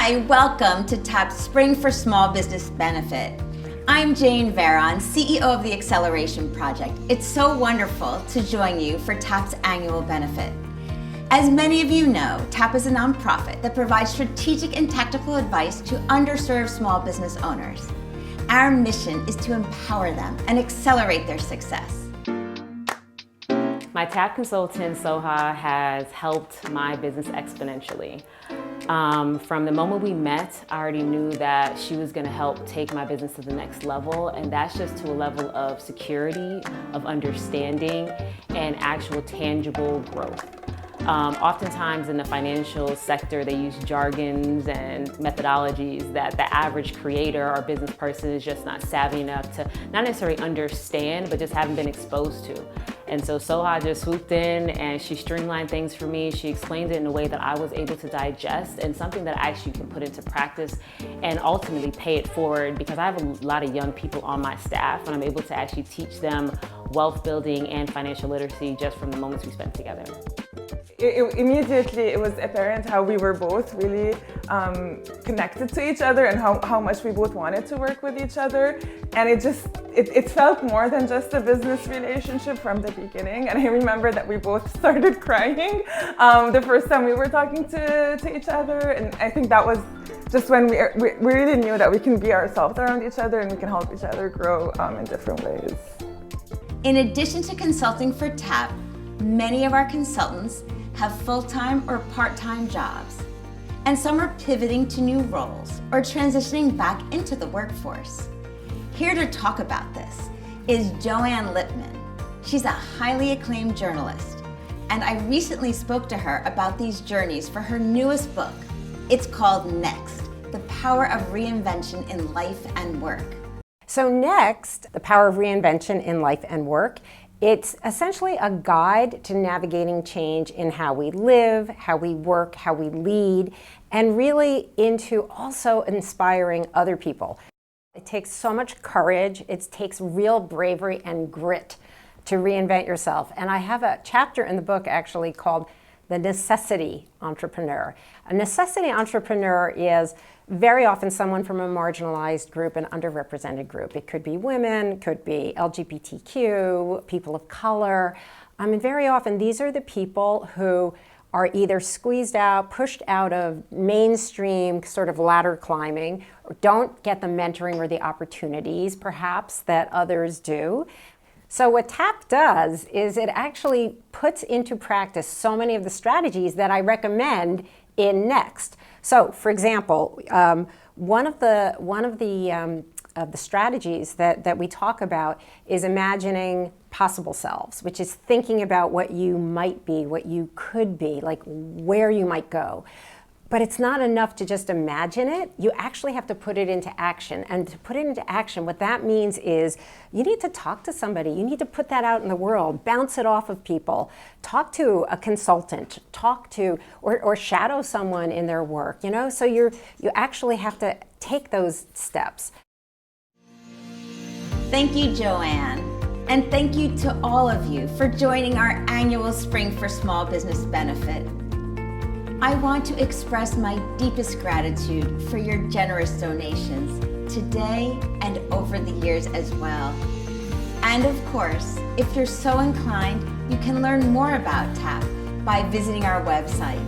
Hi, welcome to TAP's Spring for Small Business Benefit. I'm Jane Veron, CEO of the Acceleration Project. It's so wonderful to join you for TAP's annual benefit. As many of you know, TAP is a nonprofit that provides strategic and tactical advice to underserved small business owners. Our mission is to empower them and accelerate their success. My TAP consultant, Soha, has helped my business exponentially. From the moment we met, I already knew that she was going to help take my business to the next level, and that's just to a level of security, of understanding, and actual tangible growth. Oftentimes in the financial sector, they use jargons and methodologies that the average creator or business person is just not savvy enough to not necessarily understand, but just haven't been exposed to. And so Soha just swooped in and she streamlined things for me. She explained it in a way that I was able to digest and something that I actually can put into practice and ultimately pay it forward, because I have a lot of young people on my staff and I'm able to actually teach them wealth building and financial literacy just from the moments we spent together. Immediately it was apparent how we were both really connected to each other and how much we both wanted to work with each other, and it felt more than just a business relationship from the beginning. And I remember that we both started crying the first time we were talking to each other, and I think that was just when we really knew that we can be ourselves around each other and we can help each other grow in different ways. In addition to consulting for TAP, many of our consultants have full-time or part-time jobs, and some are pivoting to new roles or transitioning back into the workforce. Here to talk about this is Joanne Lipman. She's a highly acclaimed journalist, and I recently spoke to her about these journeys for her newest book. It's called Next: The Power of Reinvention in Life and Work. So Next, The Power of Reinvention in Life and Work, it's essentially a guide to navigating change in how we live, how we work, how we lead, and really into also inspiring other people. It takes so much courage, it takes real bravery and grit to reinvent yourself. And I have a chapter in the book actually called The Necessity Entrepreneur. A necessity entrepreneur is very often someone from a marginalized group, an underrepresented group. It could be women, could be LGBTQ, people of color. And very often these are the people who are either squeezed out, pushed out of mainstream sort of ladder climbing, or don't get the mentoring or the opportunities perhaps that others do. So what TAP does is it actually puts into practice so many of the strategies that I recommend in Next. So, for example, one of the strategies that we talk about is imagining possible selves, which is thinking about what you might be, what you could be, like where you might go. But it's not enough to just imagine it. You actually have to put it into action. And to put it into action, what that means is you need to talk to somebody. You need to put that out in the world, bounce it off of people, talk to a consultant, talk to, or shadow someone in their work, So you actually have to take those steps. Thank you, Joanne. And thank you to all of you for joining our annual Spring for Small Business Benefit. I want to express my deepest gratitude for your generous donations today and over the years as well. And of course, if you're so inclined, you can learn more about TAP by visiting our website.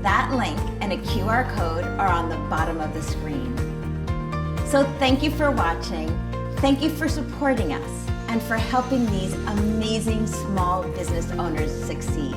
That link and a QR code are on the bottom of the screen. So thank you for watching, thank you for supporting us, and for helping these amazing small business owners succeed.